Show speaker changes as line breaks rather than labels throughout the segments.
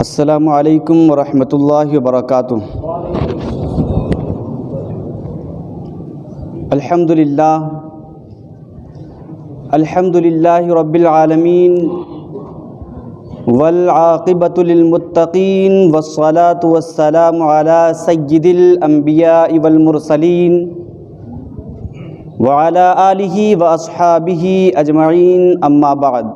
السلام علیکم ورحمۃ اللہ وبرکاتہ۔ الحمد للہ رب العالمین والعاقبۃ للمتقین والصلاة والسلام علی سید الانبیاء والمرسلین وعلی آلہ واصحابہ اجمعین، اما بعد،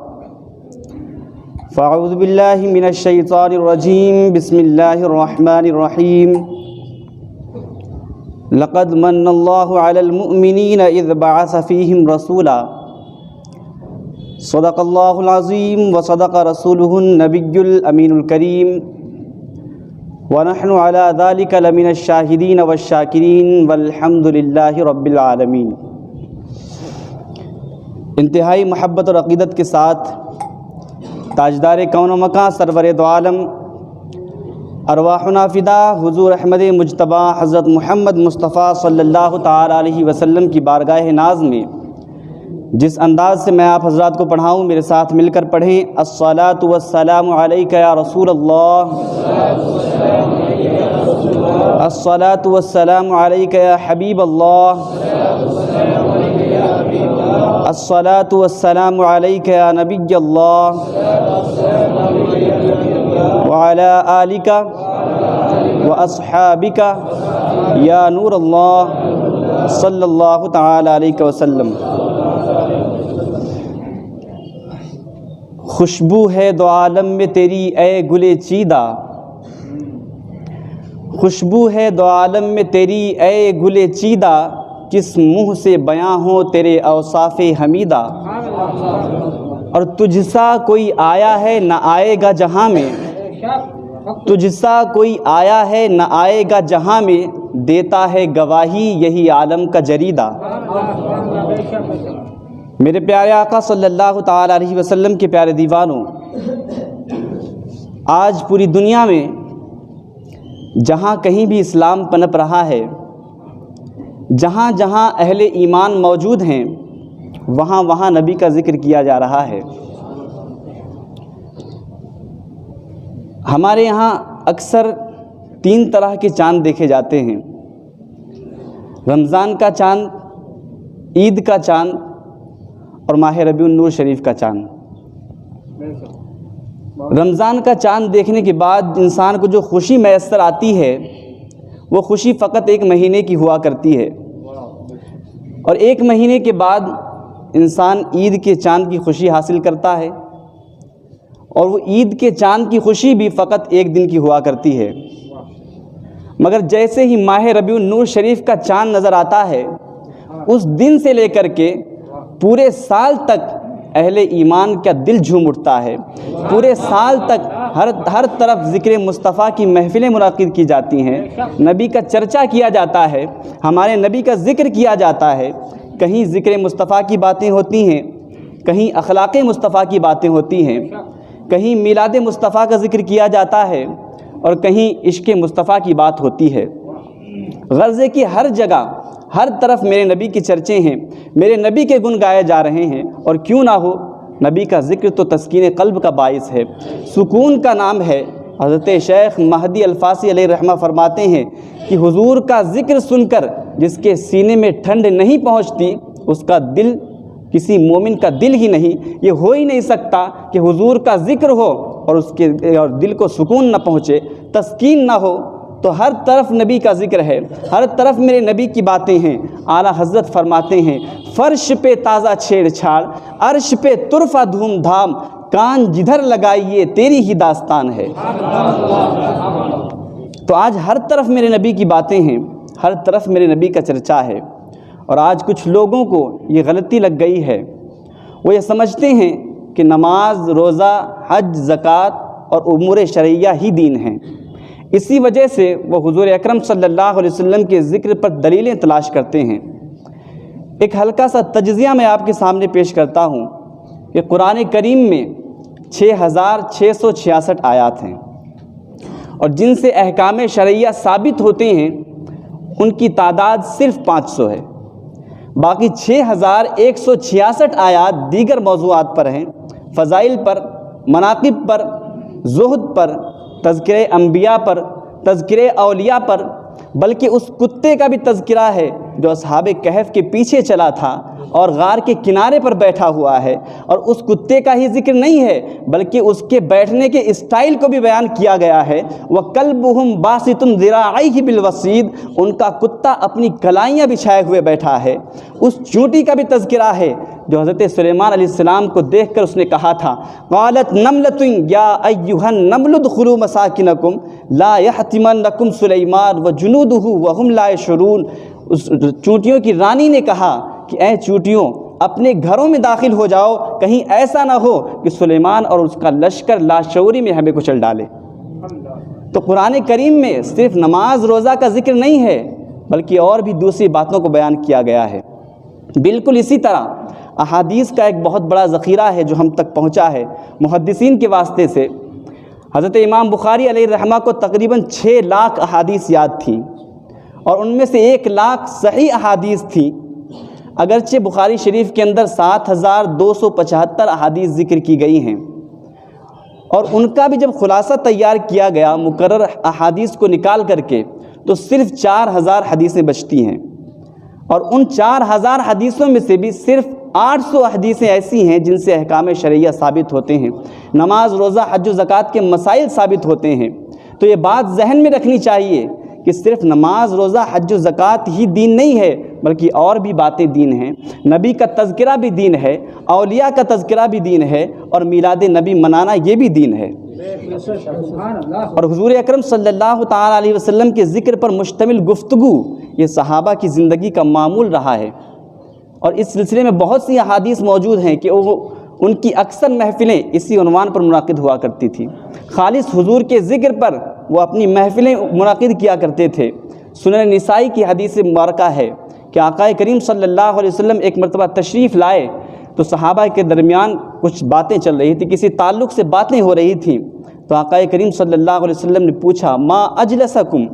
فاعوذ باللہ من الشیطان الرجیم، بسم اللہ الرحمن الرحیم۔ لقد من اللہ علی المؤمنین اذ بعث فیہم رسولا، صدق اللہ العظیم وصدق رسولہ النبی الامین الکریم، ونحن علی ذلک لمن الشاہدین والشاکرین، والحمد للہ رب العالمین۔ انتہائی محبت اور عقیدت کے ساتھ تاجدار کون و مکان، سرور دو عالم، ارواحنا فدا حضور احمد مجتبیٰ حضرت محمد مصطفیٰ صلی اللہ تعالیٰ علیہ وسلم کی بارگاہ ناز میں جس انداز سے میں آپ حضرات کو پڑھاؤں، میرے ساتھ مل کر پڑھیں۔ الصلاۃ والسلام علیک یا رسول اللہ، الصلاۃ والسلام علیک یا حبیب اللہ، الصلاۃ والسلام علیک یا نبی اللہ، وعلی آلک واصحابک یا نور اللہ، صلی اللہ تعالی علیہ وسلم۔ خوشبو ہے دو عالم میں تیری اے گلے چیدہ، خوشبو ہے دو عالم میں تیری اے گلے چیدہ، کس منہ سے بیاں ہو تیرے اوصاف حمیدہ، اور تجھ سا کوئی آیا ہے نہ آئے گا جہاں میں، تجھ سا کوئی آیا ہے نہ آئے گا جہاں میں، دیتا ہے گواہی یہی عالم کا جریدہ۔ میرے پیارے آقا صلی اللہ تعالیٰ علیہ وسلم کے پیارے دیوانوں، آج پوری دنیا میں جہاں کہیں بھی اسلام پنپ رہا ہے، جہاں جہاں اہل ایمان موجود ہیں، وہاں وہاں نبی کا ذکر کیا جا رہا ہے۔ ہمارے یہاں اکثر 3 طرح کے چاند دیکھے جاتے ہیں، رمضان کا چاند، عید کا چاند اور ماہ ربیع النور شریف کا چاند۔ رمضان کا چاند دیکھنے کے بعد انسان کو جو خوشی میسر آتی ہے، وہ خوشی فقط 1 مہینے کی ہوا کرتی ہے، اور 1 مہینے کے بعد انسان عید کے چاند کی خوشی حاصل کرتا ہے، اور وہ عید کے چاند کی خوشی بھی فقط 1 دن کی ہوا کرتی ہے۔ مگر جیسے ہی ماہ ربیع النور شریف کا چاند نظر آتا ہے، اس دن سے لے کر کے پورے سال تک اہل ایمان کا دل جھوم اٹھتا ہے، پورے سال تک ہر طرف ذکر مصطفیٰ کی محفلیں منعقد کی جاتی ہیں، نبی کا چرچا کیا جاتا ہے، ہمارے نبی کا ذکر کیا جاتا ہے۔ کہیں ذکر مصطفیٰ کی باتیں ہوتی ہیں، کہیں اخلاق مصطفیٰ کی باتیں ہوتی ہیں، کہیں میلاد مصطفیٰ کا ذکر کیا جاتا ہے، اور کہیں عشق مصطفیٰ کی بات ہوتی ہے۔ غرض ہے کہ ہر جگہ ہر طرف میرے نبی کے چرچے ہیں، میرے نبی کے گن گائے جا رہے ہیں، اور کیوں نہ ہو، نبی کا ذکر تو تسکین قلب کا باعث ہے، سکون کا نام ہے۔ حضرت شیخ مہدی الفاسی علیہ رحمہ فرماتے ہیں کہ حضور کا ذکر سن کر جس کے سینے میں ٹھنڈ نہیں پہنچتی، اس کا دل کسی مومن کا دل ہی نہیں۔ یہ ہو ہی نہیں سکتا کہ حضور کا ذکر ہو اور دل کو سکون نہ پہنچے، تسکین نہ ہو۔ تو ہر طرف نبی کا ذکر ہے، ہر طرف میرے نبی کی باتیں ہیں۔ اعلیٰ حضرت فرماتے ہیں، فرش پہ تازہ چھیڑ چھاڑ، عرش پہ طرفہ دھوم دھام، کان جدھر لگائیے تیری ہی داستان ہے۔ تو آج ہر طرف میرے نبی کی باتیں ہیں، ہر طرف میرے نبی کا چرچا ہے، اور آج کچھ لوگوں کو یہ غلطی لگ گئی ہے، وہ یہ سمجھتے ہیں کہ نماز، روزہ، حج، زکوٰۃ اور امور شرعیہ ہی دین ہیں۔ اسی وجہ سے وہ حضور اکرم صلی اللہ علیہ وسلم کے ذکر پر دلیلیں تلاش کرتے ہیں۔ ایک ہلکا سا تجزیہ میں آپ کے سامنے پیش کرتا ہوں کہ قرآن کریم میں 6666 آیات ہیں، اور جن سے احکام شرعیہ ثابت ہوتے ہیں ان کی تعداد صرف 500 ہے۔ باقی 6166 آیات دیگر موضوعات پر ہیں، فضائل پر، مناقب پر، زہد پر، تذکرہ انبیاء پر، تذکرہ اولیاء پر، بلکہ اس کتے کا بھی تذکرہ ہے جو اصحاب کہف کے پیچھے چلا تھا اور غار کے کنارے پر بیٹھا ہوا ہے، اور اس کتے کا ہی ذکر نہیں ہے بلکہ اس کے بیٹھنے کے اسٹائل کو بھی بیان کیا گیا ہے۔ وَكَلْبُهُمْ بَاسِطٌ ذِرَاعَيْهِ بِالْوَصِيدِ، ان کا کتا اپنی کلائیاں بچھائے ہوئے بیٹھا ہے۔ اس چونٹی کا بھی تذکرہ ہے جو حضرت سلیمان علیہ السلام کو دیکھ کر اس نے کہا تھا قالت نملۃ یا ایھا النمل ادخلوا مساکنکم لا یحطمنکم سلیمان وجنودہ وہم لا یشعرون۔ اس چونٹیوں کی رانی نے کہا کہ اے چونٹیوں اپنے گھروں میں داخل ہو جاؤ، کہیں ایسا نہ ہو کہ سلیمان اور اس کا لشکر لاشعوری میں ہمیں کچل ڈالے۔ تو قرآن کریم میں صرف نماز روزہ کا ذکر نہیں ہے بلکہ اور بھی دوسری باتوں کو بیان کیا گیا ہے۔ بالکل اسی طرح احادیث کا ایک بہت بڑا ذخیرہ ہے جو ہم تک پہنچا ہے محدثین کے واسطے سے۔ حضرت امام بخاری علیہ الرحمہ کو تقریباً 6 لاکھ احادیث یاد تھیں، اور ان میں سے 1 لاکھ صحیح احادیث تھیں، اگرچہ بخاری شریف کے اندر 7275 احادیث ذکر کی گئی ہیں، اور ان کا بھی جب خلاصہ تیار کیا گیا مقرر احادیث کو نکال کر کے تو صرف 4000 حدیثیں بچتی ہیں، اور ان 4000 حدیثوں میں سے بھی صرف 800 حدیثیں ایسی ہیں جن سے احکام شرعیہ ثابت ہوتے ہیں، نماز روزہ حج و زکوٰۃ کے مسائل ثابت ہوتے ہیں۔ تو یہ بات ذہن میں رکھنی چاہیے کہ صرف نماز روزہ حج و زکوٰۃ ہی دین نہیں ہے بلکہ اور بھی باتیں دین ہیں۔ نبی کا تذکرہ بھی دین ہے، اولیاء کا تذکرہ بھی دین ہے، اور میلاد نبی منانا یہ بھی دین ہے۔ اور حضور اکرم صلی اللہ تعالیٰ علیہ وسلم کے ذکر پر مشتمل گفتگو یہ صحابہ کی زندگی کا معمول رہا ہے، اور اس سلسلے میں بہت سی احادیث موجود ہیں کہ ان کی اکثر محفلیں اسی عنوان پر منعقد ہوا کرتی تھی۔ خالص حضور کے ذکر پر وہ اپنی محفلیں منعقد کیا کرتے تھے۔ سنن نسائی کی حدیث مبارکہ ہے کہ آقا کریم صلی اللہ علیہ وسلم ایک مرتبہ تشریف لائے تو صحابہ کے درمیان کچھ باتیں چل رہی تھی، کسی تعلق سے باتیں ہو رہی تھیں، تو آقا کریم صلی اللہ علیہ وسلم نے پوچھا ما اجلسکم،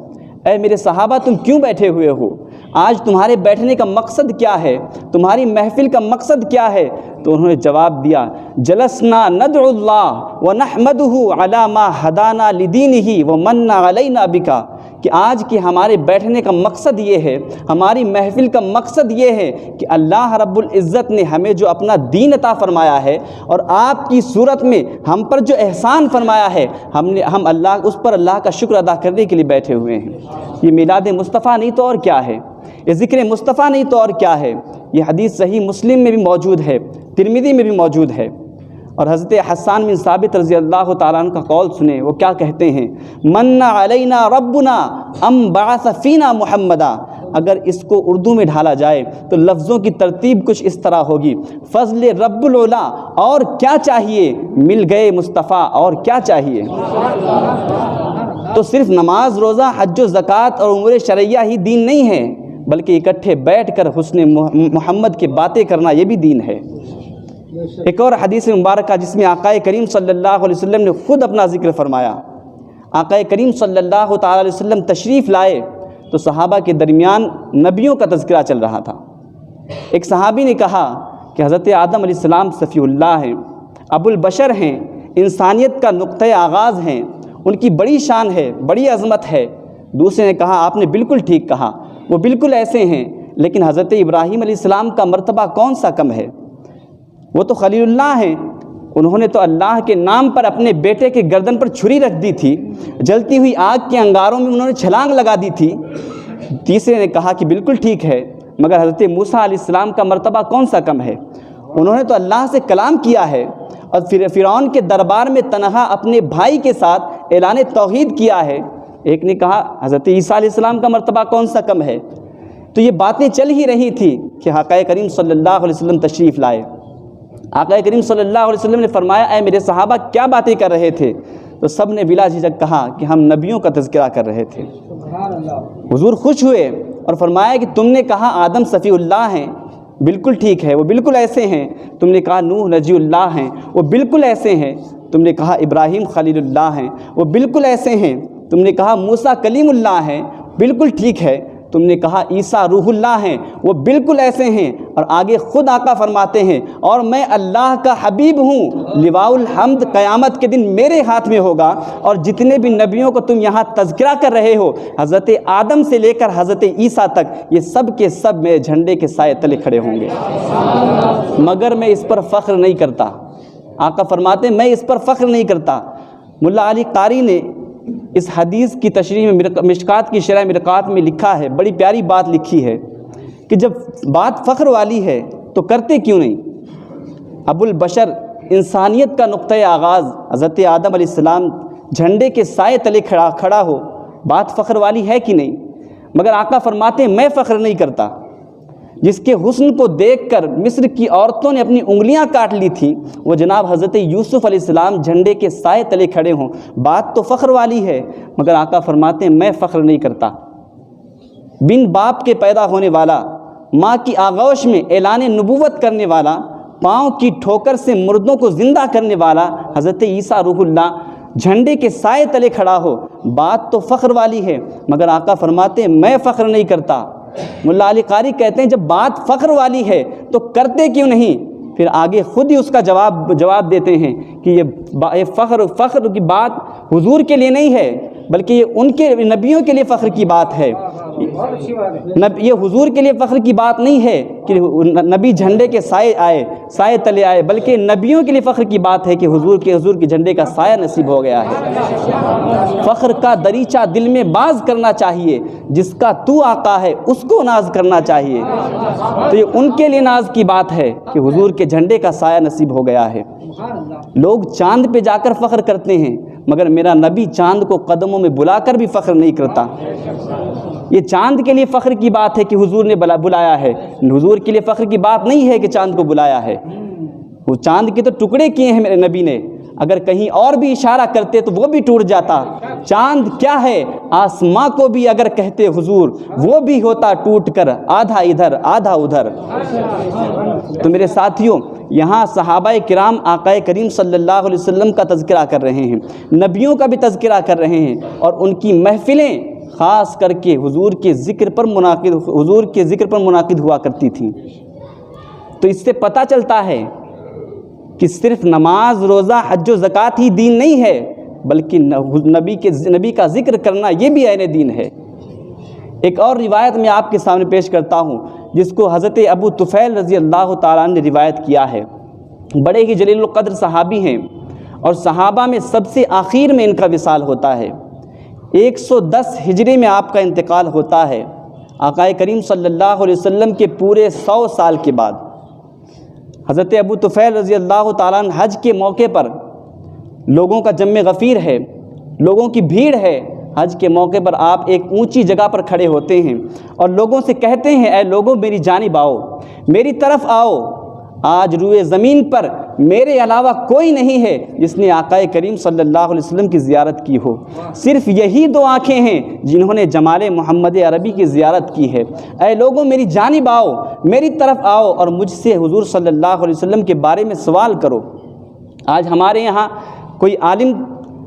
اے میرے صحابہ تم کیوں بیٹھے ہوئے ہو؟ آج تمہارے بیٹھنے کا مقصد کیا ہے؟ تمہاری محفل کا مقصد کیا ہے؟ تو انہوں نے جواب دیا جلسنا ندعو اللہ ونحمدہ علی ما ہدانا لدینہ ومن علینا بکا، کہ آج کے ہمارے بیٹھنے کا مقصد یہ ہے، ہماری محفل کا مقصد یہ ہے کہ اللہ رب العزت نے ہمیں جو اپنا دین عطا فرمایا ہے اور آپ کی صورت میں ہم پر جو احسان فرمایا ہے ہم اللہ اس پر اللہ کا شکر ادا کرنے کے لیے بیٹھے ہوئے ہیں۔ یہ میلاد مصطفیٰ نہیں تو اور کیا ہے، یہ ذکر مصطفیٰ نہیں تو اور کیا ہے۔ یہ حدیث صحیح مسلم میں بھی موجود ہے، ترمذی میں بھی موجود ہے۔ اور حضرت حسان بن ثابت رضی اللہ تعالیٰ عنہ کا قول سنیں، وہ کیا کہتے ہیں من علینا ربنا ام بعث فینا محمدا۔ اگر اس کو اردو میں ڈھالا جائے تو لفظوں کی ترتیب کچھ اس طرح ہوگی فضل رب العلا، اور کیا چاہیے، مل گئے مصطفیٰ، اور کیا چاہیے۔ تو صرف نماز روزہ حج و زکوٰۃ اور امور شرعیہ ہی دین نہیں ہے بلکہ اکٹھے بیٹھ کر حسن محمد کی باتیں کرنا یہ بھی دین ہے۔ ایک اور حدیث مبارکہ جس میں آقا کریم صلی اللہ علیہ وسلم نے خود اپنا ذکر فرمایا، آقا کریم صلی اللہ تعالیٰ علیہ وسلم تشریف لائے تو صحابہ کے درمیان نبیوں کا تذکرہ چل رہا تھا۔ ایک صحابی نے کہا کہ حضرت آدم علیہ السلام صفی اللہ ہیں، ابو البشر ہیں، انسانیت کا نقطۂ آغاز ہیں، ان کی بڑی شان ہے، بڑی عظمت ہے۔ دوسرے نے کہا آپ نے بالکل ٹھیک کہا، وہ بالکل ایسے ہیں، لیکن حضرت ابراہیم علیہ السلام کا مرتبہ کون سا کم ہے، وہ تو خلیل اللہ ہیں، انہوں نے تو اللہ کے نام پر اپنے بیٹے کے گردن پر چھری رکھ دی تھی، جلتی ہوئی آگ کے انگاروں میں انہوں نے چھلانگ لگا دی تھی۔ تیسرے نے کہا کہ بالکل ٹھیک ہے، مگر حضرت موسیٰ علیہ السلام کا مرتبہ کون سا کم ہے، انہوں نے تو اللہ سے کلام کیا ہے اور پھر فرعون کے دربار میں تنہا اپنے بھائی کے ساتھ اعلان توحید کیا ہے۔ ایک نے کہا حضرت عیسیٰ علیہ السلام کا مرتبہ کون سا کم ہے۔ تو یہ باتیں چل ہی رہی تھی کہ آقا کریم صلی اللہ علیہ وسلم تشریف لائے۔ آقا کریم صلی اللہ علیہ وسلم نے فرمایا اے میرے صحابہ کیا باتیں کر رہے تھے؟ تو سب نے بلا جھجک کہا کہ ہم نبیوں کا تذکرہ کر رہے تھے۔ حضور خوش ہوئے اور فرمایا کہ تم نے کہا آدم صفی اللہ ہیں، بالکل ٹھیک ہے، وہ بالکل ایسے ہیں۔ تم نے کہا نوح نجی اللہ ہیں، وہ بالکل ایسے ہیں۔ تم نے کہا ابراہیم خلیل اللہ ہیں، وہ بالکل ایسے ہیں۔ تم نے کہا موسیٰ کلیم اللہ ہیں، بالکل ٹھیک ہے۔ تم نے کہا عیسیٰ روح اللہ ہیں، وہ بالکل ایسے ہیں۔ اور آگے خود آقا فرماتے ہیں اور میں اللہ کا حبیب ہوں، لواء الحمد قیامت کے دن میرے ہاتھ میں ہوگا، اور جتنے بھی نبیوں کو تم یہاں تذکرہ کر رہے ہو، حضرت آدم سے لے کر حضرت عیسیٰ تک، یہ سب کے سب میرے جھنڈے کے سائے تلے کھڑے ہوں گے، مگر میں اس پر فخر نہیں کرتا۔ آقا فرماتے ہیں میں اس پر فخر نہیں کرتا۔ ملا علی قاری نے اس حدیث کی تشریح میں مشکات کی شرح مرقات میں لکھا ہے، بڑی پیاری بات لکھی ہے کہ جب بات فخر والی ہے تو کرتے کیوں نہیں؟ ابو البشر انسانیت کا نقطۂ آغاز حضرت آدم علیہ السلام جھنڈے کے سائے تلے کھڑا ہو، بات فخر والی ہے کہ نہیں؟ مگر آقا فرماتے ہیں میں فخر نہیں کرتا۔ جس کے حسن کو دیکھ کر مصر کی عورتوں نے اپنی انگلیاں کاٹ لی تھیں، وہ جناب حضرت یوسف علیہ السلام جھنڈے کے سائے تلے کھڑے ہوں، بات تو فخر والی ہے، مگر آقا فرماتے ہیں میں فخر نہیں کرتا۔ بن باپ کے پیدا ہونے والا، ماں کی آغوش میں اعلان نبوت کرنے والا، پاؤں کی ٹھوکر سے مردوں کو زندہ کرنے والا حضرت عیسیٰ روح اللہ جھنڈے کے سائے تلے کھڑا ہو، بات تو فخر والی ہے، مگر آقا فرماتے ہیں میں فخر نہیں کرتا۔ ملا علی قاری کہتے ہیں جب بات فخر والی ہے تو کرتے کیوں نہیں؟ پھر آگے خود ہی اس کا جواب دیتے ہیں کہ یہ فخر کی بات حضور کے لیے نہیں ہے، بلکہ یہ ان کے نبیوں کے لیے فخر کی بات ہے۔ یہ حضور کے لیے فخر کی بات نہیں ہے کہ نبی جھنڈے کے سائے تلے آئے، بلکہ نبیوں کے لیے فخر کی بات ہے کہ حضور کے جھنڈے کا سایہ نصیب ہو گیا ہے۔ فخر کا دریچہ دل میں باز کرنا چاہیے، جس کا تو آقا ہے اس کو ناز کرنا چاہیے۔ تو یہ ان کے لیے ناز کی بات ہے کہ حضور کے جھنڈے کا سایہ نصیب ہو گیا ہے۔ لوگ چاند پہ جا کر فخر کرتے ہیں، مگر میرا نبی چاند کو قدموں میں بلا کر بھی فخر نہیں کرتا۔ یہ چاند کے لیے فخر کی بات ہے کہ حضور نے بلایا ہے، حضور کے لیے فخر کی بات نہیں ہے کہ چاند کو بلایا ہے۔ وہ چاند کے تو ٹکڑے کیے ہیں میرے نبی نے، اگر کہیں اور بھی اشارہ کرتے تو وہ بھی ٹوٹ جاتا۔ چاند کیا ہے، آسماں کو بھی اگر کہتے حضور، وہ بھی ہوتا ٹوٹ کر آدھا ادھر آدھا ادھر۔ تو میرے ساتھیوں، یہاں صحابہ کرام آقا کریم صلی اللہ علیہ وسلم کا تذکرہ کر رہے ہیں، نبیوں کا بھی تذکرہ کر رہے ہیں، اور ان کی محفلیں خاص کر کے حضور کے ذکر پر منعقد ہوا کرتی تھیں۔ تو اس سے پتہ چلتا ہے کہ صرف نماز، روزہ، حج و زکوٰۃ ہی دین نہیں ہے، بلکہ نبی کا ذکر کرنا یہ بھی عین دین ہے۔ ایک اور روایت میں آپ کے سامنے پیش کرتا ہوں، جس کو حضرت ابو طفیل رضی اللہ تعالیٰ عنہ نے روایت کیا ہے۔ بڑے ہی جلیل القدر صحابی ہیں، اور صحابہ میں سب سے آخر میں ان کا وصال ہوتا ہے۔ 110 ہجری میں آپ کا انتقال ہوتا ہے۔ آقا کریم صلی اللہ علیہ وسلم کے پورے 100 سال کے بعد حضرت ابو طفیل رضی اللہ تعالیٰ عنہ حج کے موقع پر، لوگوں کا جم غفیر ہے، لوگوں کی بھیڑ ہے، حج کے موقع پر آپ ایک اونچی جگہ پر کھڑے ہوتے ہیں اور لوگوں سے کہتے ہیں اے لوگوں میری جانب آؤ، میری طرف آؤ، آج روئے زمین پر میرے علاوہ کوئی نہیں ہے جس نے آقا کریم صلی اللہ علیہ وسلم کی زیارت کی ہو، صرف یہی 2 آنکھیں ہیں جنہوں نے جمال محمد عربی کی زیارت کی ہے، اے لوگوں میری جانب آؤ، میری طرف آؤ اور مجھ سے حضور صلی اللہ علیہ وسلم کے بارے میں سوال کرو۔ آج ہمارے یہاں کوئی عالم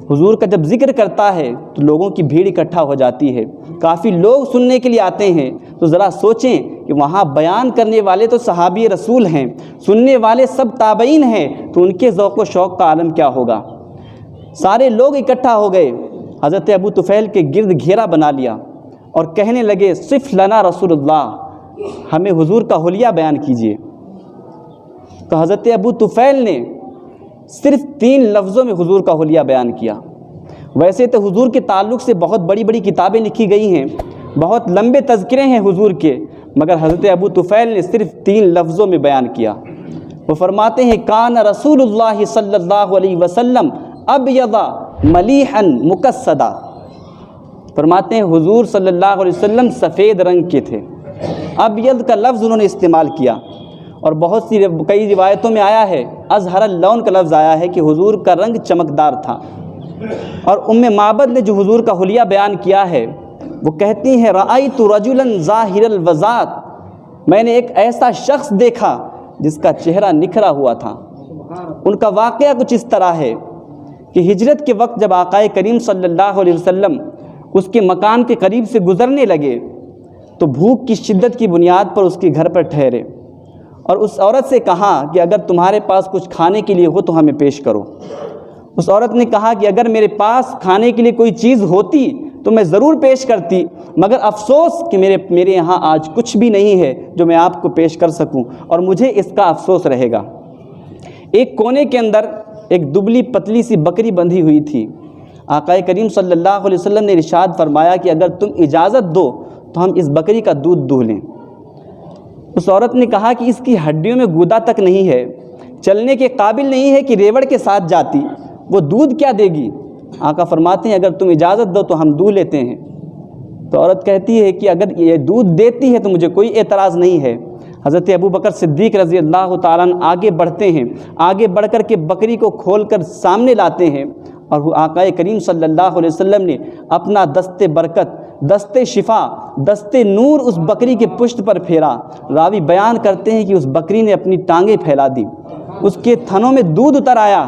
حضور کا جب ذکر کرتا ہے تو لوگوں کی بھیڑ اکٹھا ہو جاتی ہے، کافی لوگ سننے کے لیے آتے ہیں، تو ذرا سوچیں کہ وہاں بیان کرنے والے تو صحابی رسول ہیں، سننے والے سب تابعین ہیں، تو ان کے ذوق و شوق کا عالم کیا ہوگا۔ سارے لوگ اکٹھا ہو گئے، حضرت ابو طفیل کے گرد گھیرا بنا لیا اور کہنے لگے صف لنا رسول اللہ، ہمیں حضور کا حلیہ بیان کیجیے۔ تو حضرت ابو طفیل نے صرف 3 لفظوں میں حضور کا حلیہ بیان کیا۔ ویسے تو حضور کے تعلق سے بہت بڑی بڑی کتابیں لکھی گئی ہیں، بہت لمبے تذکرے ہیں حضور کے، مگر حضرت ابو طفیل نے صرف 3 لفظوں میں بیان کیا۔ وہ فرماتے ہیں کان رسول اللہ صلی اللہ علیہ وسلم ابیض ملیحا مکسدا، فرماتے ہیں حضور صلی اللہ علیہ وسلم سفید رنگ کے تھے۔ ابیض کا لفظ انہوں نے استعمال کیا، اور کئی روایتوں میں آیا ہے ازہر اللون کا لفظ آیا ہے کہ حضور کا رنگ چمکدار تھا۔ اور معبد نے جو حضور کا حلیہ بیان کیا ہے، وہ کہتی ہیں رأیت رجلا ظاہر الوضاۃ، میں نے ایک ایسا شخص دیکھا جس کا چہرہ نکھرا ہوا تھا۔ ان کا واقعہ کچھ اس طرح ہے کہ ہجرت کے وقت جب آقا کریم صلی اللہ علیہ وسلم اس کے مکان کے قریب سے گزرنے لگے تو بھوک کی شدت کی بنیاد پر اس کے گھر پر ٹھہرے اور اس عورت سے کہا کہ اگر تمہارے پاس کچھ کھانے کے لیے ہو تو ہمیں پیش کرو۔ اس عورت نے کہا کہ اگر میرے پاس کھانے کے لیے کوئی چیز ہوتی تو میں ضرور پیش کرتی، مگر افسوس کہ میرے یہاں آج کچھ بھی نہیں ہے جو میں آپ کو پیش کر سکوں، اور مجھے اس کا افسوس رہے گا۔ ایک کونے کے اندر ایک دبلی پتلی سی بکری بندھی ہوئی تھی۔ آقا کریم صلی اللہ علیہ وسلم نے ارشاد فرمایا کہ اگر تم اجازت دو تو ہم اس بکری کا دودھ دہہ لیں۔ اس عورت نے کہا کہ اس کی ہڈیوں میں گودا تک نہیں ہے، چلنے کے قابل نہیں ہے کہ ریوڑ کے ساتھ جاتی، وہ دودھ کیا دے گی؟ آقا فرماتے ہیں اگر تم اجازت دو تو ہم دودھ لیتے ہیں۔ تو عورت کہتی ہے کہ اگر یہ دودھ دیتی ہے تو مجھے کوئی اعتراض نہیں ہے۔ حضرت ابوبکر صدیق رضی اللہ تعالیٰ عنہ آگے بڑھتے ہیں، آگے بڑھ کر کے بکری کو کھول کر سامنے لاتے ہیں، اور وہ آقا کریم صلی اللہ علیہ وسلم نے اپنا دست برکت، دست شفا، دست نور اس بکری کے پشت پر پھیرا۔ راوی بیان کرتے ہیں کہ اس بکری نے اپنی ٹانگیں پھیلا دی، اس کے تھنوں میں دودھ اتر آیا۔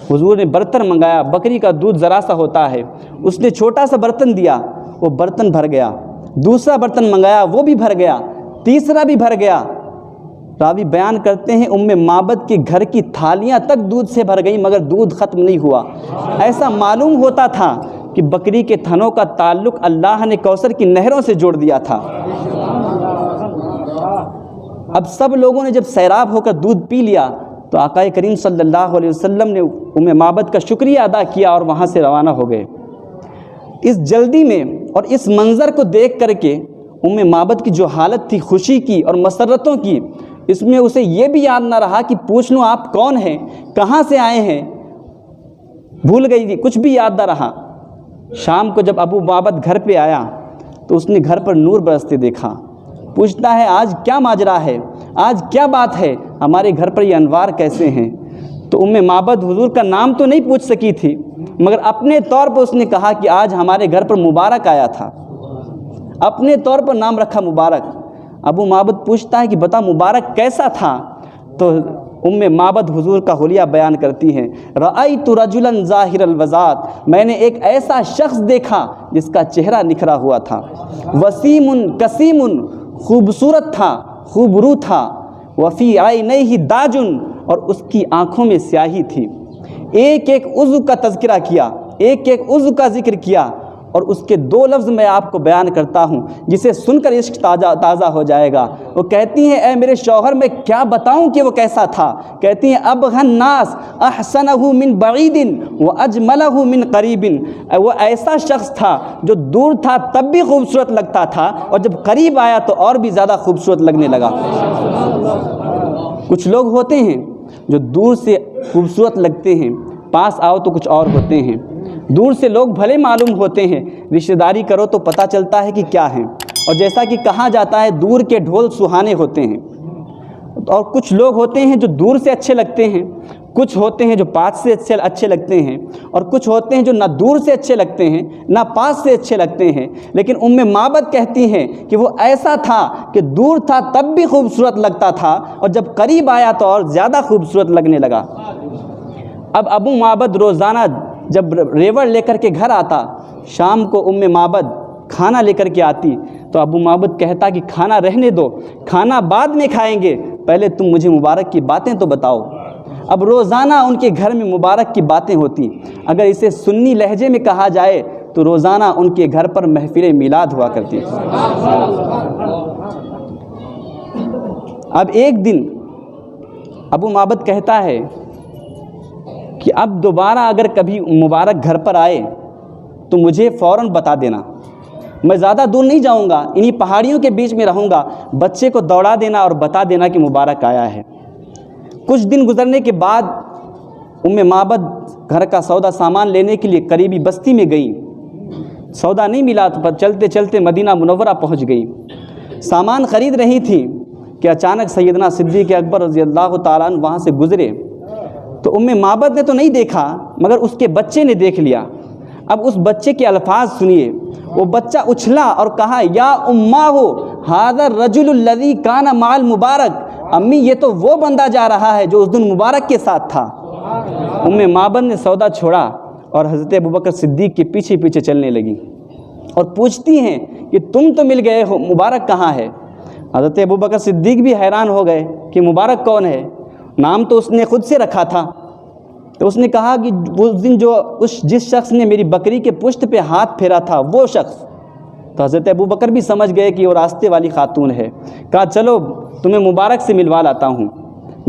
حضور نے برتن منگایا، بکری کا دودھ ذرا سا ہوتا ہے، اس نے چھوٹا سا برتن دیا، وہ برتن بھر گیا۔ دوسرا برتن منگایا، وہ بھی بھر گیا، تیسرا بھی بھر گیا۔ راوی بیان کرتے ہیں معبد کے گھر کی تھالیاں تک دودھ سے بھر گئیں مگر دودھ ختم نہیں ہوا۔ ایسا معلوم ہوتا تھا کہ بکری کے تھنوں کا تعلق اللہ نے کوثر کی نہروں سے جوڑ دیا تھا۔ اب سب لوگوں نے جب سیراب ہو کر دودھ پی لیا تو آقا کریم صلی اللہ علیہ وسلم نے معبد کا شکریہ ادا کیا اور وہاں سے روانہ ہو گئے۔ اس جلدی میں اور اس منظر کو دیکھ کر کے معبد کی جو حالت تھی خوشی کی اور مسرتوں کی، اس میں اسے یہ بھی یاد نہ رہا کہ پوچھ لوں آپ کون ہیں، کہاں سے آئے ہیں، بھول گئی تھی، کچھ بھی یاد نہ رہا۔ شام کو جب ابو معبد گھر پہ آیا تو اس نے گھر پر نور برستے دیکھا، پوچھتا ہے آج کیا ماجرا ہے، آج کیا بات ہے، ہمارے گھر پر یہ انوار کیسے ہیں؟ تو معبد حضور کا نام تو نہیں پوچھ سکی تھی، مگر اپنے طور پر اس نے کہا کہ آج ہمارے گھر پر مبارک آیا تھا، اپنے طور پر نام رکھا مبارک۔ ابو معبد پوچھتا ہے کہ بتا مبارک کیسا تھا؟ تو معبد حضور کا حلیہ بیان کرتی ہیں، رأیت رجلا ظاہر الوضاعت، میں نے ایک ایسا شخص دیکھا جس کا چہرہ نکھرا ہوا تھا، وسیم کسیم، خوبصورت تھا، خوبرو تھا، وفی عینیہ داج، اور اس کی آنکھوں میں سیاہی تھی۔ ایک ایک عضو کا تذکرہ کیا، ایک ایک عضو کا ذکر کیا، اور اس کے دو لفظ میں آپ کو بیان کرتا ہوں جسے سن کر عشق تازہ ہو جائے گا۔ وہ کہتی ہیں اے میرے شوہر میں کیا بتاؤں کہ وہ کیسا تھا؟ کہتی ہیں ابغى الناس احسنہ من بعید واجملہ من قریب، وہ ایسا شخص تھا جو دور تھا تب بھی خوبصورت لگتا تھا، اور جب قریب آیا تو اور بھی زیادہ خوبصورت لگنے لگا۔ کچھ لوگ ہوتے ہیں جو دور سے خوبصورت لگتے ہیں، پاس آؤ تو کچھ اور ہوتے ہیں۔ دور سے لوگ بھلے معلوم ہوتے ہیں، رشتہ داری کرو تو پتہ چلتا ہے کہ کیا ہیں، اور جیسا کہ کہا جاتا ہے دور کے ڈھول سہانے ہوتے ہیں۔ اور کچھ لوگ ہوتے ہیں جو دور سے اچھے لگتے ہیں، کچھ ہوتے ہیں جو پاس سے اچھے لگتے ہیں، اور کچھ ہوتے ہیں جو نہ دور سے اچھے لگتے ہیں نہ پاس سے اچھے لگتے ہیں۔ لیکن معبد کہتی ہیں کہ وہ ایسا تھا کہ دور تھا تب بھی خوبصورت لگتا تھا، اور جب قریب آیا تو اور زیادہ خوبصورت لگنے لگا۔ اب ابو معبد روزانہ جب ریوڑ لے کر کے گھر آتا، شام کو معبد کھانا لے کر کے آتی تو ابو معبد کہتا کہ کھانا رہنے دو، کھانا بعد میں کھائیں گے، پہلے تم مجھے مبارک کی باتیں تو بتاؤ۔ اب روزانہ ان کے گھر میں مبارک کی باتیں ہوتی۔ اگر اسے سنی لہجے میں کہا جائے تو روزانہ ان کے گھر پر محفل میلاد ہوا کرتی۔ اب ایک دن ابو معبد کہتا ہے کہ اب دوبارہ اگر کبھی مبارک گھر پر آئے تو مجھے فوراً بتا دینا، میں زیادہ دور نہیں جاؤں گا، انہی پہاڑیوں کے بیچ میں رہوں گا، بچے کو دوڑا دینا اور بتا دینا کہ مبارک آیا ہے۔ کچھ دن گزرنے کے بعد معبد گھر کا سودا سامان لینے کے لیے قریبی بستی میں گئی، سودا نہیں ملا تو چلتے چلتے مدینہ منورہ پہنچ گئی، سامان خرید رہی تھی کہ اچانک سیدنا صدیق اکبر رضی اللہ تعالیٰ عنہ وہاں سے گزرے تو معبد نے تو نہیں دیکھا مگر اس کے بچے نے دیکھ لیا۔ اب اس بچے کے الفاظ سنیے، وہ بچہ اچھلا اور کہا یا اماہ ھذا الرجل الذی کان مع المبارک، امی یہ تو وہ بندہ جا رہا ہے جو اس دن مبارک کے ساتھ تھا۔ معبد نے سودا چھوڑا اور حضرت ابوبکر صدیق کے پیچھے پیچھے چلنے لگی۔ اور پوچھتی ہیں کہ تم تو مل گئے ہو، مبارک کہاں ہے؟ حضرت ابوبکر صدیق بھی حیران ہو گئے کہ مبارک کون ہے، نام تو اس نے خود سے رکھا تھا۔ تو اس نے کہا کہ اس دن جس شخص نے میری بکری کے پشت پہ ہاتھ پھیرا تھا وہ شخص۔ تو حضرت ابوبکر بھی سمجھ گئے کہ وہ راستے والی خاتون ہے۔ کہا چلو تمہیں مبارک سے ملوا لاتا ہوں۔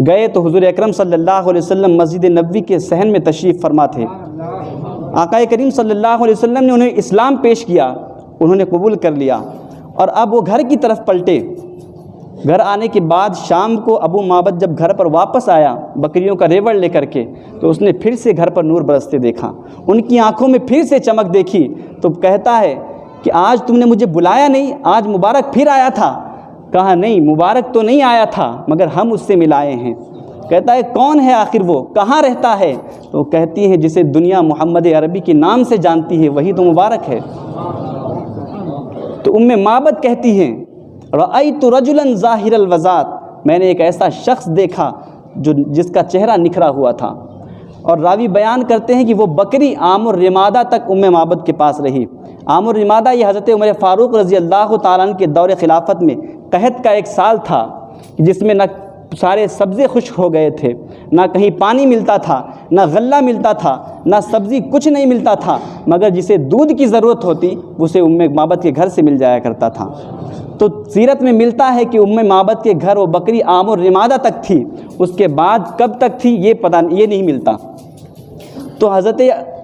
گئے تو حضور اکرم صلی اللہ علیہ وسلم مسجد نبوی کے صحن میں تشریف فرما تھے۔ آقا کریم صلی اللہ علیہ وسلم نے انہیں اسلام پیش کیا، انہوں نے قبول کر لیا، اور اب وہ گھر کی طرف پلٹے۔ گھر آنے کے بعد شام کو ابو معبد جب گھر پر واپس آیا بکریوں کا ریوڑ لے کر کے، تو اس نے پھر سے گھر پر نور برستے دیکھا، ان کی آنکھوں میں پھر سے چمک دیکھی، تو کہتا ہے کہ آج تم نے مجھے بلایا نہیں، آج مبارک پھر آیا تھا؟ کہا نہیں، مبارک تو نہیں آیا تھا مگر ہم اس سے ملائے ہیں۔ کہتا ہے کون ہے آخر وہ، کہاں رہتا ہے؟ تو کہتی ہیں جسے دنیا محمد عربی کے نام سے جانتی ہے وہی تو مبارک ہے۔ تو معبد کہتی ہیں رأیت رجلا ظاہر الوضاۃ، میں نے ایک ایسا شخص دیکھا جس کا چہرہ نکھرا ہوا تھا۔ اور راوی بیان کرتے ہیں کہ وہ بکری عام الرمادہ تک معبد کے پاس رہی۔ عام الرمادہ یہ حضرت عمر فاروق رضی اللہ تعالیٰ عنہ کے دور خلافت میں قحط کا ایک سال تھا، جس میں نہ سارے سبزے خشک ہو گئے تھے، نہ کہیں پانی ملتا تھا، نہ غلہ ملتا تھا، نہ سبزی، کچھ نہیں ملتا تھا، مگر جسے دودھ کی ضرورت ہوتی اسے معبد کے گھر سے مل جایا کرتا تھا۔ تو سیرت میں ملتا ہے کہ معبد کے گھر وہ بکری عام الرمادہ تک تھی، اس کے بعد کب تک تھی یہ نہیں ملتا۔ تو حضرت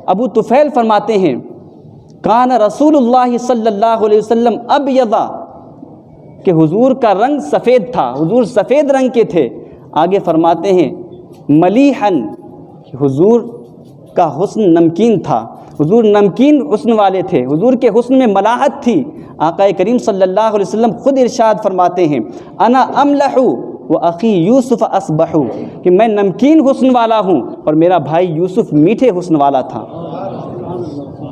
ابو طفیل فرماتے ہیں کان رسول اللہ صلی اللہ علیہ وسلم ابیضا، کہ حضور کا رنگ سفید تھا، حضور سفید رنگ کے تھے۔ آگے فرماتے ہیں ملیحن، کہ حضور کا حسن نمکین تھا، حضور نمکین حسن والے تھے، حضور کے حسن میں ملاحت تھی۔ آقا کریم صلی اللہ علیہ وسلم خود ارشاد فرماتے ہیں انا املح و اخی یوسف اصبح، کہ میں نمکین حسن والا ہوں اور میرا بھائی یوسف میٹھے حسن والا تھا۔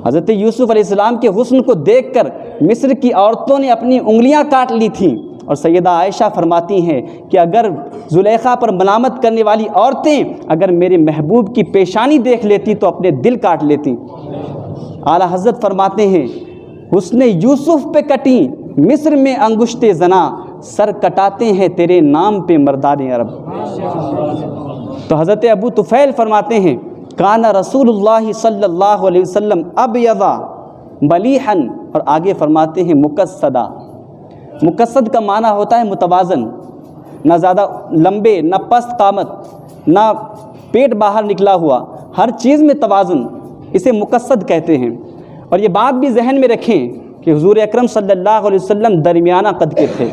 حضرت یوسف علیہ السلام کے حسن کو دیکھ کر مصر کی عورتوں نے اپنی انگلیاں کاٹ لی تھیں، اور سیدہ عائشہ فرماتی ہیں کہ اگر زلیخا پر ملامت کرنے والی عورتیں اگر میرے محبوب کی پیشانی دیکھ لیتی تو اپنے دل کاٹ لیتی۔ اعلیٰ حضرت فرماتے ہیں حسن یوسف پہ کٹی مصر میں انگشت زنا، سر کٹاتے ہیں تیرے نام پہ مردان عرب۔ تو حضرت ابو طفیل فرماتے ہیں کان رسول اللہ صلی اللہ علیہ وسلم ابیضا ملیحن، اور آگے فرماتے ہیں مقصدہ۔ مقصد کا معنی ہوتا ہے متوازن، نہ زیادہ لمبے، نہ پست قامت، نہ پیٹ باہر نکلا ہوا، ہر چیز میں توازن، اسے مقصد کہتے ہیں۔ اور یہ بات بھی ذہن میں رکھیں کہ حضور اکرم صلی اللہ علیہ وسلم درمیانہ قد کے تھے،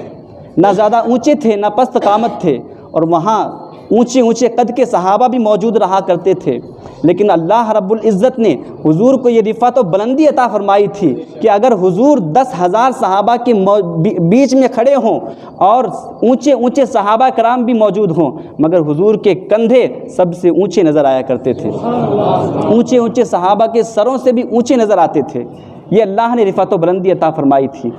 نہ زیادہ اونچے تھے نہ پست قامت تھے، اور وہاں اونچے اونچے قد کے صحابہ بھی موجود رہا کرتے تھے، لیکن اللہ رب العزت نے حضور کو یہ رفعت و بلندی عطا فرمائی تھی کہ اگر حضور 10,000 صحابہ کے بیچ میں کھڑے ہوں اور اونچے اونچے صحابہ کرام بھی موجود ہوں، مگر حضور کے کندھے سب سے اونچے نظر آیا کرتے تھے، اونچے اونچے صحابہ کے سروں سے بھی اونچے نظر آتے تھے۔ یہ اللہ نے رفعت و بلندی عطا فرمائی تھی۔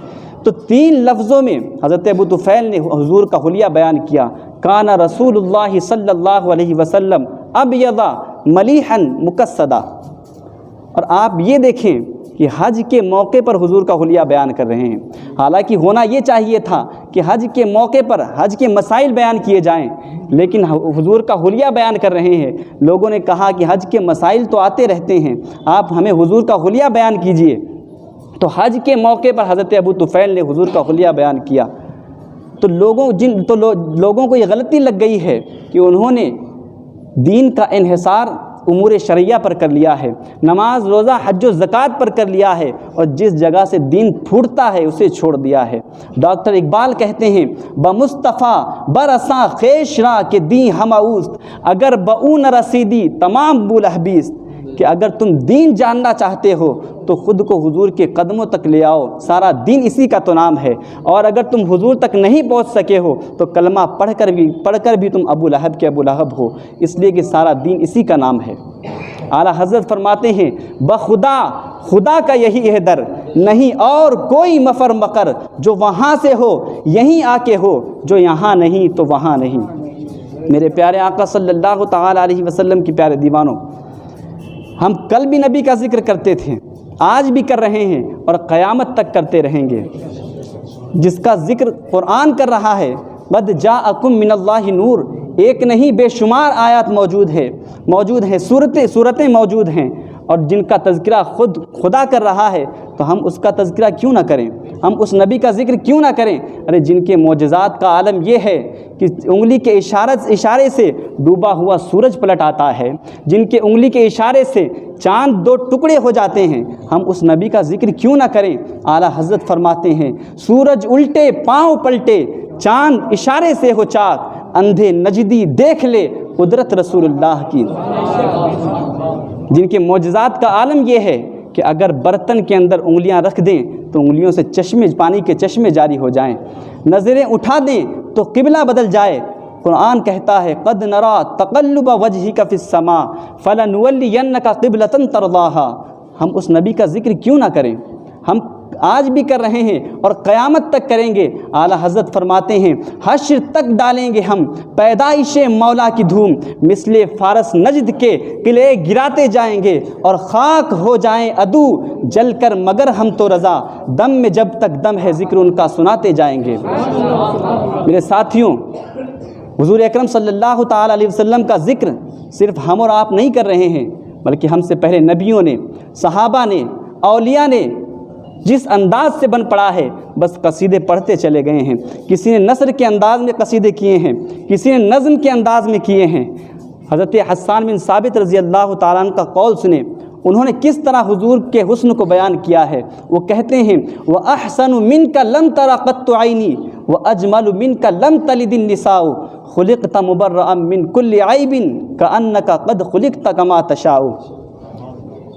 تو 3 لفظوں میں حضرت ابو طفیل نے حضور کا حلیہ بیان کیا، کان رسول اللہ صلی اللہ علیہ وسلم ابیضا ملیحن مقصدہ۔ اور آپ یہ دیکھیں کہ حج کے موقع پر حضور کا حلیہ بیان کر رہے ہیں، حالانکہ ہونا یہ چاہیے تھا کہ حج کے موقع پر حج کے مسائل بیان کیے جائیں، لیکن حضور کا حلیہ بیان کر رہے ہیں۔ لوگوں نے کہا کہ حج کے مسائل تو آتے رہتے ہیں، آپ ہمیں حضور کا حلیہ بیان کیجئے۔ تو حج کے موقع پر حضرت ابو طفیل نے حضور کا حلیہ بیان کیا۔ تو لوگوں کو یہ غلطی لگ گئی ہے کہ انہوں نے دین کا انحصار امور شرعیہ پر کر لیا ہے، نماز روزہ حج و زکوٰۃ پر کر لیا ہے، اور جس جگہ سے دین پھوٹتا ہے اسے چھوڑ دیا ہے۔ ڈاکٹر اقبال کہتے ہیں بمصطفیٰ برساں خیش را کہ دین ہماؤست، اگر بؤ نہ رسیدی تمام بولہبیست، کہ اگر تم دین جاننا چاہتے ہو تو خود کو حضور کے قدموں تک لے آؤ، سارا دین اسی کا تو نام ہے، اور اگر تم حضور تک نہیں پہنچ سکے ہو تو کلمہ پڑھ کر بھی تم ابو لہب کے ابو لہب ہو، اس لیے کہ سارا دین اسی کا نام ہے۔ اعلیٰ حضرت فرماتے ہیں بخدا خدا کا یہی ہے در، نہیں اور کوئی مفر مقر، جو وہاں سے ہو یہیں آ کے ہو، جو یہاں نہیں تو وہاں نہیں۔ میرے پیارے آقا صلی اللہ تعالیٰ علیہ وسلم کی پیارے دیوانوں، ہم کل بھی نبی کا ذکر کرتے تھے، آج بھی کر رہے ہیں اور قیامت تک کرتے رہیں گے۔ جس کا ذکر قرآن کر رہا ہے، قد جاءکم من اللہ نور، ایک نہیں بے شمار آیات موجود ہیں، صورتیں موجود ہیں، اور جن کا تذکرہ خود خدا کر رہا ہے، تو ہم اس کا تذکرہ کیوں نہ کریں، ہم اس نبی کا ذکر کیوں نہ کریں؟ ارے جن کے معجزات کا عالم یہ ہے کہ انگلی کے اشارے سے ڈوبا ہوا سورج پلٹ آتا ہے، جن کے انگلی کے اشارے سے چاند 2 ٹکڑے ہو جاتے ہیں، ہم اس نبی کا ذکر کیوں نہ کریں؟ اعلیٰ حضرت فرماتے ہیں، سورج الٹے پاؤں پلٹے، چاند اشارے سے ہو چاک، اندھے نجدی دیکھ لے قدرت رسول اللہ کی۔ جن کے معجزات کا عالم یہ ہے کہ اگر برتن کے اندر انگلیاں رکھ دیں تو انگلیوں سے پانی کے چشمے جاری ہو جائیں، نظریں اٹھا دیں تو قبلہ بدل جائے۔ قرآن کہتا ہے قد نرا تقلب وجہک فی السماء فلنولینک قبلۃ ترضاها۔ ہم اس نبی کا ذکر کیوں نہ کریں؟ ہم آج بھی کر رہے ہیں اور قیامت تک کریں گے۔ اعلیٰ حضرت فرماتے ہیں، حشر تک ڈالیں گے ہم پیدائش مولا کی دھوم، مثل فارس نجد کے قلعے گراتے جائیں گے، اور خاک ہو جائیں عدو جل کر مگر ہم تو رضا، دم میں جب تک دم ہے ذکر ان کا سناتے جائیں گے۔ میرے ساتھیوں، حضور اکرم صلی اللہ تعالیٰ علیہ وسلم کا ذکر صرف ہم اور آپ نہیں کر رہے ہیں، بلکہ ہم سے پہلے نبیوں نے، صحابہ نے، اولیاء نے جس انداز سے بن پڑا ہے، بس قصیدے پڑھتے چلے گئے ہیں۔ کسی نے نثر کے انداز میں قصیدے کیے ہیں، کسی نے نظم کے انداز میں کیے ہیں۔ حضرت حسان بن ثابت رضی اللہ تعالیٰ عنہ کا قول سنیں، انہوں نے کس طرح حضور کے حسن کو بیان کیا ہے۔ وہ کہتے ہیں، وَأَحْسَنُ مِنْكَ لَمْ تَرَ قَطُّ عَيْنِي وَأَجْمَلُ مِنْكَ لَمْ تَلِدِ النِّسَاءُ خُلِقْتَ مُبَرَّأً مِنْ كُلِّ عَيْبٍ كَأَنَّكَ قَدْ خُلِقْتَ كَمَا تَشَاءُ۔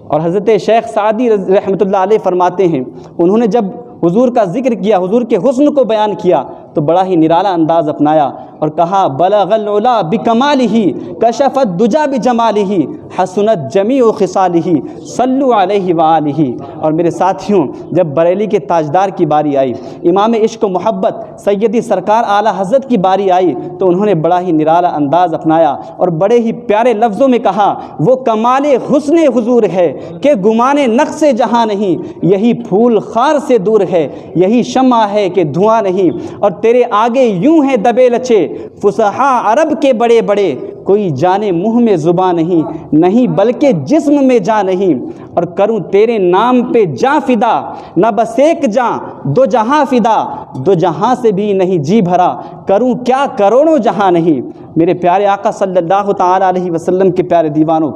اور حضرت شیخ سعدی رحمۃ اللہ علیہ فرماتے ہیں، انہوں نے جب حضور کا ذکر کیا، حضور کے حسن کو بیان کیا، تو بڑا ہی نرالا انداز اپنایا اور کہا، بلغ العلا بکمالہ کشف الدجا بجمالہ حسنت جمیع خصالہ صلوا علیہ وآلہ۔ اور میرے ساتھیوں، جب بریلی کے تاجدار کی باری آئی، امام عشق و محبت سیدی سرکار اعلیٰ حضرت کی باری آئی، تو انہوں نے بڑا ہی نرالا انداز اپنایا اور بڑے ہی پیارے لفظوں میں کہا، وہ کمال حسن حضور ہے کہ گمان نقص جہاں نہیں، یہی پھول خار سے دور ہے، یہی شمع ہے کہ دھواں نہیں، اور تیرے آگے یوں ہیں دبے لچے فصحا عرب کے بڑے بڑے، کوئی جانے منہ میں زباں نہیں بلکہ جسم میں جان نہیں، اور کروں تیرے نام پہ جاں فدا، نہ بس ایک جاں 2 جہاں فدا، 2 جہاں سے بھی نہیں جی بھرا، کروں کیا کروڑوں جہاں نہیں۔ میرے پیارے آقا صلی اللہ تعالیٰ علیہ وسلم کے پیارے دیوانوں،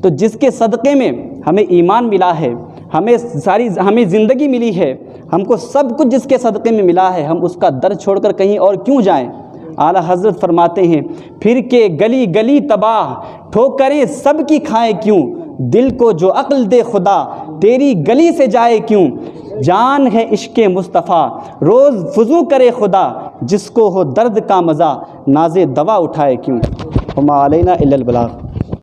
تو جس کے صدقے میں ہمیں ایمان ملا ہے، ہمیں زندگی ملی ہے، ہم کو سب کچھ جس کے صدقے میں ملا ہے، ہم اس کا در چھوڑ کر کہیں اور کیوں جائیں؟ اعلیٰ حضرت فرماتے ہیں، پھر کے گلی گلی تباہ ٹھوکریں سب کی کھائے کیوں، دل کو جو عقل دے خدا تیری گلی سے جائے کیوں، جان ہے عشق مصطفیٰ روز فضو کرے خدا، جس کو ہو درد کا مزہ ناز دوا اٹھائے کیوں۔ وما علینا الا البلاغ۔